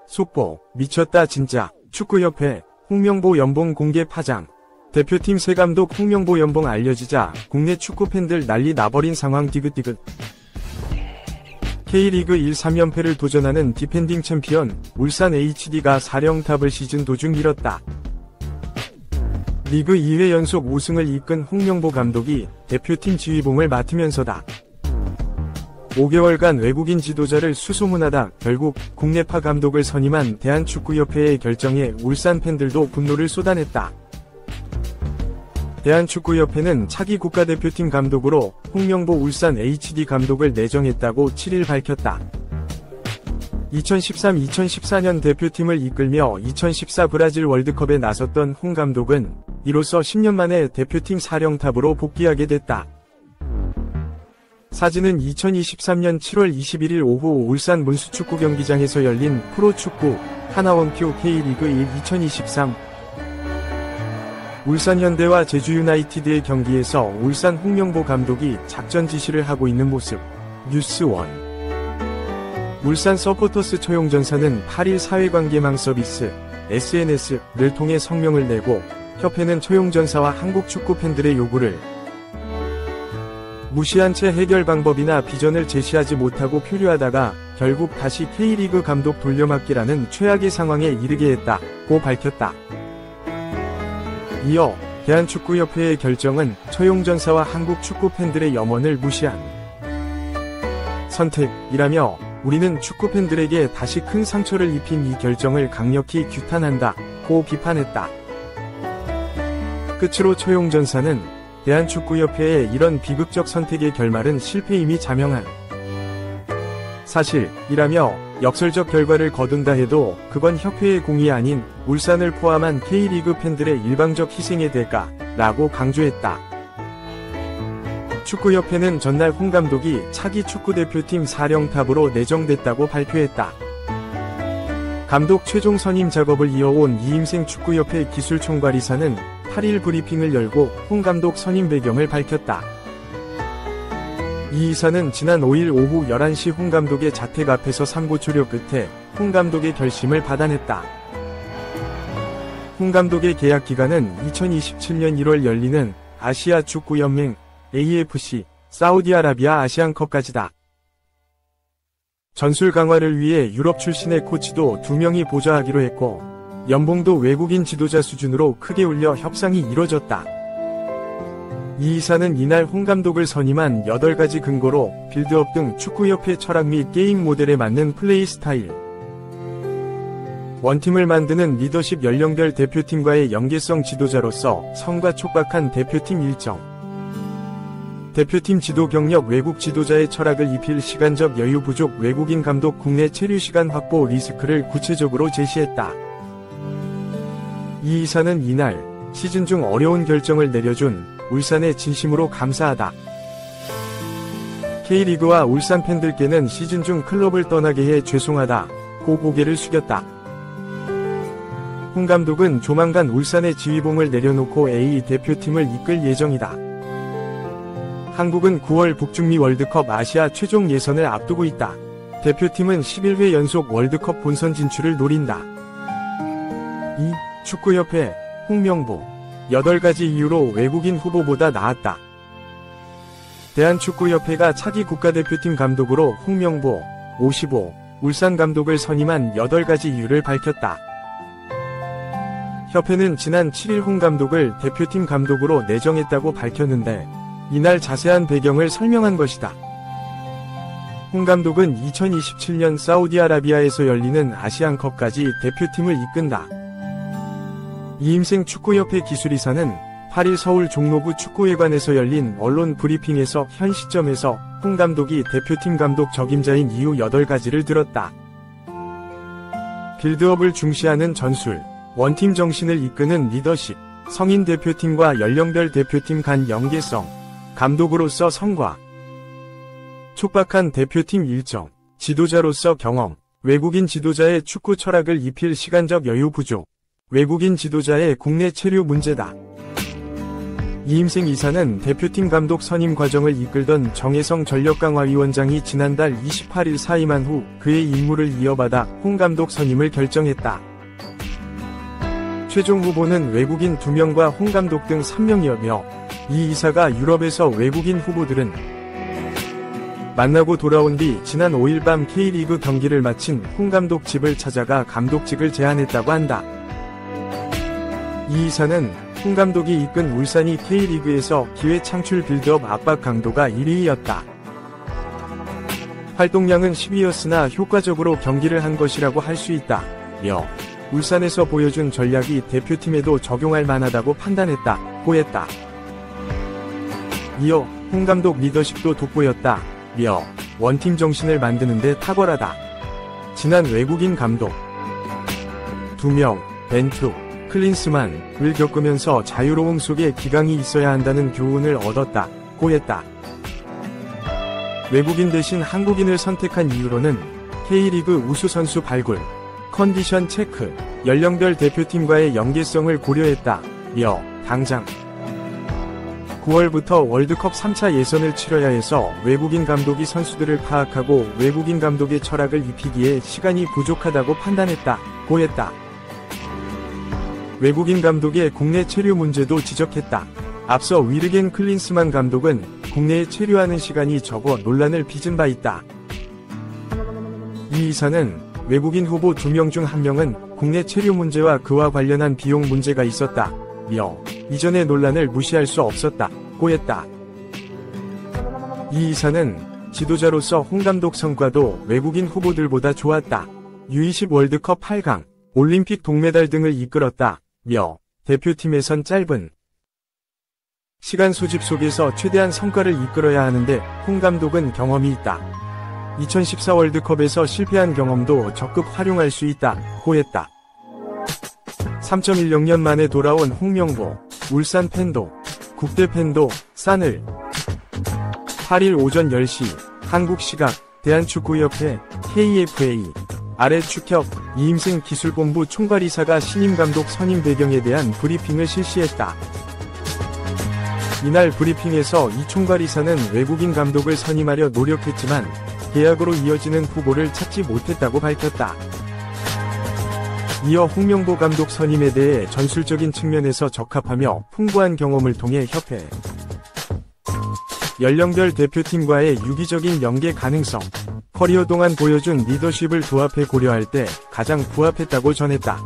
속보, 미쳤다 진짜. 축구협회, 홍명보 연봉 공개 파장. 대표팀 새 감독 홍명보 연봉 알려지자 국내 축구팬들 난리 나버린 상황. 디귿디귿. K리그 1 3연패를 도전하는 디펜딩 챔피언 울산 HD가 사령탑을 시즌 도중 잃었다. 리그 2회 연속 우승을 이끈 홍명보 감독이 대표팀 지휘봉을 맡으면서다. 5개월간 외국인 지도자를 수소문하다 결국 국내파 감독을 선임한 대한축구협회의 결정에 울산 팬들도 분노를 쏟아냈다. 대한축구협회는 차기 국가대표팀 감독으로 홍명보 울산 HD 감독을 내정했다고 7일 밝혔다. 2013-2014년 대표팀을 이끌며 2014 브라질 월드컵에 나섰던 홍 감독은 이로써 10년 만에 대표팀 사령탑으로 복귀하게 됐다. 사진은 2023년 7월 21일 오후 울산 문수축구 경기장에서 열린 프로축구 하나원큐 K리그 1 2023 울산 현대와 제주 유나이티드의 경기에서 울산 홍명보 감독이 작전 지시를 하고 있는 모습. 뉴스원. 울산 서포터스 초용전사는 8일 사회관계망 서비스 SNS를 통해 성명을 내고 협회는 초용전사와 한국 축구 팬들의 요구를 무시한 채 해결 방법이나 비전을 제시하지 못하고 표류하다가 결국 다시 K리그 감독 돌려막기라는 최악의 상황에 이르게 했다고 밝혔다. 이어 대한축구협회의 결정은 초용전사와 한국 축구 팬들의 염원을 무시한 선택이라며 우리는 축구 팬들에게 다시 큰 상처를 입힌 이 결정을 강력히 규탄한다고 비판했다. 끝으로 초용전사는 대한축구협회의 이런 비극적 선택의 결말은 실패임이 자명한 사실이라며 역설적 결과를 거둔다 해도 그건 협회의 공이 아닌 울산을 포함한 K리그 팬들의 일방적 희생의 대가라고 강조했다. 축구협회는 전날 홍 감독이 차기 축구대표팀 사령탑으로 내정됐다고 발표했다. 감독 최종 선임 작업을 이어온 이임생 축구협회 기술총괄이사는 8일 브리핑을 열고 홍 감독 선임 배경을 밝혔다. 이 이사는 지난 5일 오후 11시 홍 감독의 자택 앞에서 삼고초려 끝에 홍 감독의 결심을 받아냈다. 홍 감독의 계약 기간은 2027년 1월 열리는 아시아 축구연맹 AFC 사우디아라비아 아시안컵까지다. 전술 강화를 위해 유럽 출신의 코치도 2명이 보좌하기로 했고 연봉도 외국인 지도자 수준으로 크게 올려 협상이 이뤄졌다. 이 이사는 이날 홍 감독을 선임한 8가지 근거로 빌드업 등 축구협회 철학 및 게임 모델에 맞는 플레이 스타일, 원팀을 만드는 리더십 연령별 대표팀과의 연계성 지도자로서 성과 촉박한 대표팀 일정, 대표팀 지도 경력 외국 지도자의 철학을 입힐 시간적 여유 부족 외국인 감독 국내 체류 시간 확보 리스크를 구체적으로 제시했다. 이 이사는 이날 시즌 중 어려운 결정을 내려준 울산에 진심으로 감사하다. K리그와 울산 팬들께는 시즌 중 클럽을 떠나게 해 죄송하다고 고개를 숙였다. 홍 감독은 조만간 울산의 지휘봉을 내려놓고 A 대표팀을 이끌 예정이다. 한국은 9월 북중미 월드컵 아시아 최종 예선을 앞두고 있다. 대표팀은 11회 연속 월드컵 본선 진출을 노린다. 2. 축구협회, 홍명보. 8가지 이유로 외국인 후보보다 나았다. 대한축구협회가 차기 국가대표팀 감독으로 홍명보, 55, 울산 감독을 선임한 8가지 이유를 밝혔다. 협회는 지난 7일 홍 감독을 대표팀 감독으로 내정했다고 밝혔는데 이날 자세한 배경을 설명한 것이다. 홍 감독은 2027년 사우디아라비아에서 열리는 아시안컵까지 대표팀을 이끈다. 이임생 축구협회 기술이사는 8일 서울 종로구 축구회관에서 열린 언론 브리핑에서 현 시점에서 홍 감독이 대표팀 감독 적임자인 이유 8가지를 들었다. 빌드업을 중시하는 전술, 원팀 정신을 이끄는 리더십, 성인 대표팀과 연령별 대표팀 간 연계성, 감독으로서 성과, 촉박한 대표팀 일정, 지도자로서 경험, 외국인 지도자의 축구 철학을 입힐 시간적 여유 부족, 외국인 지도자의 국내 체류 문제다. 이임생 이사는 대표팀 감독 선임 과정을 이끌던 정혜성 전력강화위원장이 지난달 28일 사임한 후 그의 임무를 이어받아 홍 감독 선임을 결정했다. 최종 후보는 외국인 2명과 홍 감독 등 3명이었며 이 이사가 유럽에서 외국인 후보들은 만나고 돌아온 뒤 지난 5일 밤 K리그 경기를 마친 홍 감독 집을 찾아가 감독직을 제안했다고 한다. 이 이사는 홍 감독이 이끈 울산이 K리그에서 기회 창출 빌드업 압박 강도가 1위였다. 활동량은 10위였으나 효과적으로 경기를 한 것이라고 할 수 있다며 울산에서 보여준 전략이 대표팀에도 적용할 만하다고 판단했다고 했다. 이어 홍 감독 리더십도 돋보였다며 원팀 정신을 만드는 데 탁월하다. 지난 외국인 감독 2명, 벤투, 클린스만을 겪으면서 자유로움 속에 기강이 있어야 한다는 교훈을 얻었다고 했다. 외국인 대신 한국인을 선택한 이유로는 K리그 우수 선수 발굴, 컨디션 체크, 연령별 대표팀과의 연계성을 고려했다며 당장 9월부터 월드컵 3차 예선을 치러야 해서 외국인 감독이 선수들을 파악하고 외국인 감독의 철학을 입히기에 시간이 부족하다고 판단했다고 했다. 외국인 감독의 국내 체류 문제도 지적했다. 앞서 위르겐 클린스만 감독은 국내에 체류하는 시간이 적어 논란을 빚은 바 있다. 이 이사는 외국인 후보 2명 중 1명은 국내 체류 문제와 그와 관련한 비용 문제가 있었다며 이전의 논란을 무시할 수 없었다고 했다. 이 이사는 지도자로서 홍 감독 성과도 외국인 후보들보다 좋았다. U20 월드컵 8강, 올림픽 동메달 등을 이끌었다며 대표팀에선 짧은 시간 소집 속에서 최대한 성과를 이끌어야 하는데 홍 감독은 경험이 있다. 2014 월드컵에서 실패한 경험도 적극 활용할 수 있다고 했다. 3.16년 만에 돌아온 홍명보, 울산 팬도, 국대 팬도, 싸늘 8일 오전 10시 한국 시각 대한축구협회 KFA 아래축협 이임생 기술본부 총괄이사가 신임 감독 선임 배경에 대한 브리핑을 실시했다. 이날 브리핑에서 이 총괄이사는 외국인 감독을 선임하려 노력했지만 계약으로 이어지는 후보를 찾지 못했다고 밝혔다. 이어 홍명보 감독 선임에 대해 전술적인 측면에서 적합하며 풍부한 경험을 통해 협회 연령별 대표팀과의 유기적인 연계 가능성, 커리어 동안 보여준 리더십을 조합해 고려할 때 가장 부합했다고 전했다.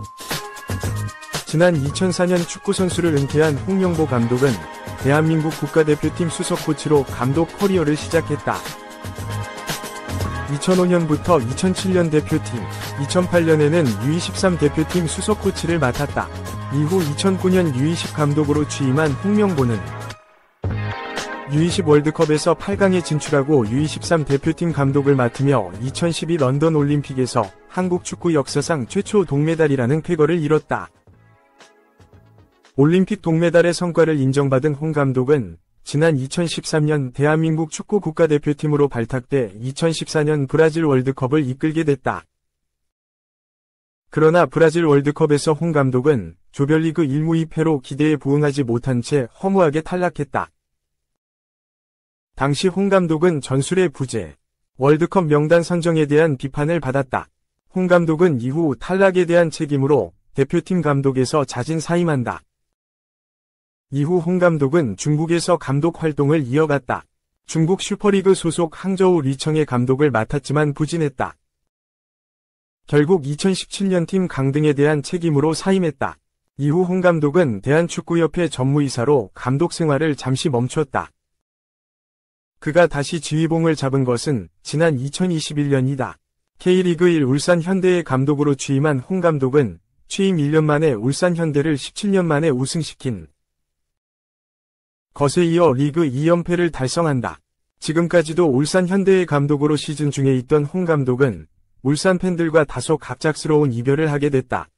지난 2004년 축구선수를 은퇴한 홍명보 감독은 대한민국 국가대표팀 수석 코치로 감독 커리어를 시작했다. 2005년부터 2007년 대표팀, 2008년에는 U23 대표팀 수석 코치를 맡았다. 이후 2009년 U20 감독으로 취임한 홍명보는 U20 월드컵에서 8강에 진출하고 U23 대표팀 감독을 맡으며 2012 런던 올림픽에서 한국 축구 역사상 최초 동메달이라는 쾌거를 이뤘다. 올림픽 동메달의 성과를 인정받은 홍 감독은 지난 2013년 대한민국 축구 국가대표팀으로 발탁돼 2014년 브라질 월드컵을 이끌게 됐다. 그러나 브라질 월드컵에서 홍 감독은 조별리그 1무 2패로 기대에 부응하지 못한 채 허무하게 탈락했다. 당시 홍 감독은 전술의 부재, 월드컵 명단 선정에 대한 비판을 받았다. 홍 감독은 이후 탈락에 대한 책임으로 대표팀 감독에서 자진 사임한다. 이후 홍 감독은 중국에서 감독 활동을 이어갔다. 중국 슈퍼리그 소속 항저우 리청의 감독을 맡았지만 부진했다. 결국 2017년 팀 강등에 대한 책임으로 사임했다. 이후 홍 감독은 대한축구협회 전무이사로 감독 생활을 잠시 멈췄다. 그가 다시 지휘봉을 잡은 것은 지난 2021년이다. K리그 1 울산 현대의 감독으로 취임한 홍 감독은 취임 1년 만에 울산 현대를 17년 만에 우승시킨 것에 이어 리그 2연패를 달성한다. 지금까지도 울산 현대의 감독으로 시즌 중에 있던 홍 감독은 울산 팬들과 다소 갑작스러운 이별을 하게 됐다.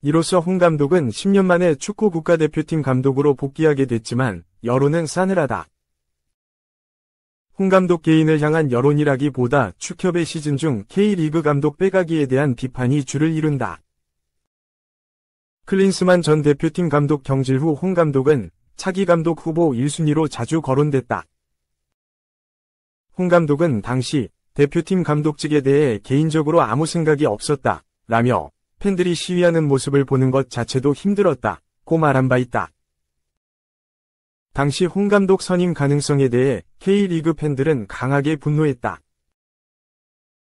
이로써 홍 감독은 10년 만에 축구 국가대표팀 감독으로 복귀하게 됐지만 여론은 싸늘하다. 홍 감독 개인을 향한 여론이라기보다 축협의 시즌 중 K리그 감독 빼가기에 대한 비판이 주를 이룬다. 클린스만 전 대표팀 감독 경질 후 홍 감독은 차기 감독 후보 1순위로 자주 거론됐다. 홍 감독은 당시 대표팀 감독직에 대해 개인적으로 아무 생각이 없었다 라며 팬들이 시위하는 모습을 보는 것 자체도 힘들었다 고 말한 바 있다. 당시 홍 감독 선임 가능성에 대해 K리그 팬들은 강하게 분노했다.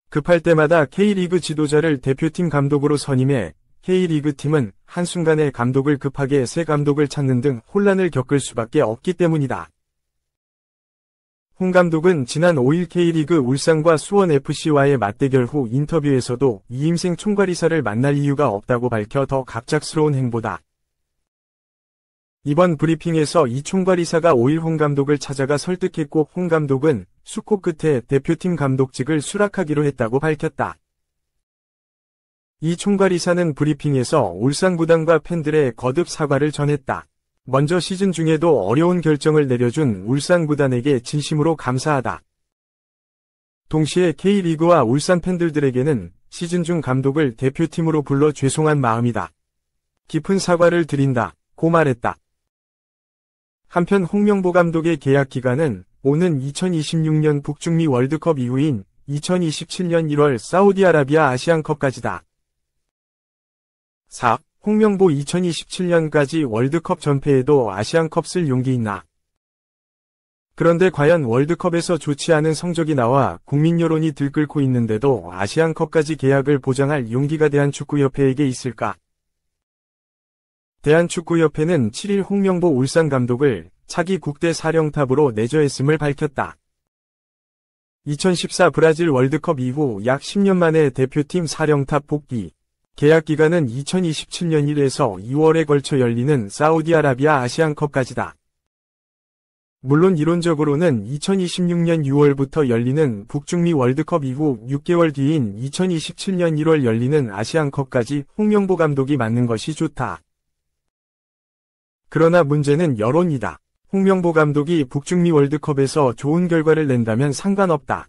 급할 때마다 K리그 지도자를 대표팀 감독으로 선임해 K리그 팀은 한순간에 감독을 급하게 새 감독을 찾는 등 혼란을 겪을 수밖에 없기 때문이다. 홍 감독은 지난 5일 K리그 울산과 수원FC와의 맞대결 후 인터뷰에서도 이임생 총괄이사를 만날 이유가 없다고 밝혀 더 갑작스러운 행보다. 이번 브리핑에서 이 총괄이사가 5일 홍 감독을 찾아가 설득했고 홍 감독은 수코 끝에 대표팀 감독직을 수락하기로 했다고 밝혔다. 이 총괄이사는 브리핑에서 울산 구단과 팬들의 거듭 사과를 전했다. 먼저 시즌 중에도 어려운 결정을 내려준 울산 구단에게 진심으로 감사하다. 동시에 K리그와 울산 팬들에게는 시즌 중 감독을 대표팀으로 불러 죄송한 마음이다. 깊은 사과를 드린다. 고 말했다. 한편 홍명보 감독의 계약 기간은 오는 2026년 북중미 월드컵 이후인 2027년 1월 사우디아라비아 아시안컵까지다. 4. 홍명보 2027년까지 월드컵 전패에도 아시안컵 쓸 용기 있나? 그런데 과연 월드컵에서 좋지 않은 성적이 나와 국민 여론이 들끓고 있는데도 아시안컵까지 계약을 보장할 용기가 대한축구협회에게 있을까? 대한축구협회는 7일 홍명보 울산 감독을 차기 국대 사령탑으로 내조했음을 밝혔다. 2014 브라질 월드컵 이후 약 10년 만에 대표팀 사령탑 복귀. 계약 기간은 2027년 1에서 2월에 걸쳐 열리는 사우디아라비아 아시안컵까지다. 물론 이론적으로는 2026년 6월부터 열리는 북중미 월드컵 이후 6개월 뒤인 2027년 1월 열리는 아시안컵까지 홍명보 감독이 맡는 것이 좋다. 그러나 문제는 여론이다. 홍명보 감독이 북중미 월드컵에서 좋은 결과를 낸다면 상관없다.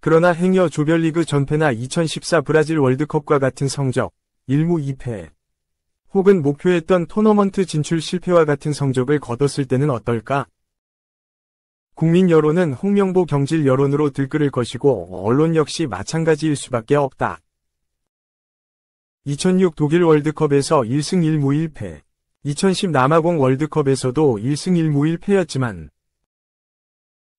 그러나 행여 조별리그 전패나 2014 브라질 월드컵과 같은 성적, 1무 2패, 혹은 목표했던 토너먼트 진출 실패와 같은 성적을 거뒀을 때는 어떨까? 국민 여론은 홍명보 경질 여론으로 들끓을 것이고 언론 역시 마찬가지일 수밖에 없다. 2006 독일 월드컵에서 1승 1무 1패, 2010 남아공 월드컵에서도 1승 1무 1패였지만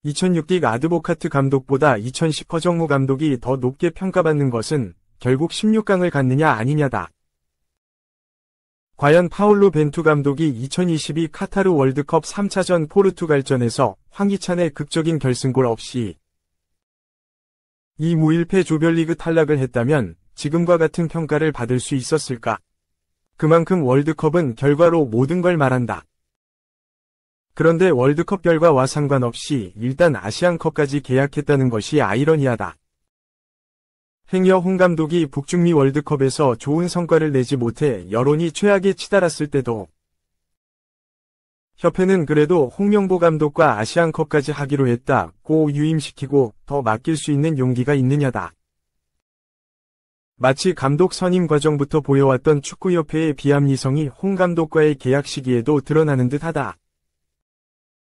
2006 딕 아드보카트 감독보다 2010 허정무 감독이 더 높게 평가받는 것은 결국 16강을 갔느냐 아니냐다. 과연 파울로 벤투 감독이 2022 카타르 월드컵 3차전 포르투갈전에서 황희찬의 극적인 결승골 없이 2무 1패 조별리그 탈락을 했다면 지금과 같은 평가를 받을 수 있었을까? 그만큼 월드컵은 결과로 모든 걸 말한다. 그런데 월드컵 결과와 상관없이 일단 아시안컵까지 계약했다는 것이 아이러니하다. 행여 홍 감독이 북중미 월드컵에서 좋은 성과를 내지 못해 여론이 최악에 치달았을 때도 협회는 그래도 홍명보 감독과 아시안컵까지 하기로 했다고 유임시키고 더 맡길 수 있는 용기가 있느냐다. 마치 감독 선임 과정부터 보여왔던 축구협회의 비합리성이 홍 감독과의 계약 시기에도 드러나는 듯하다.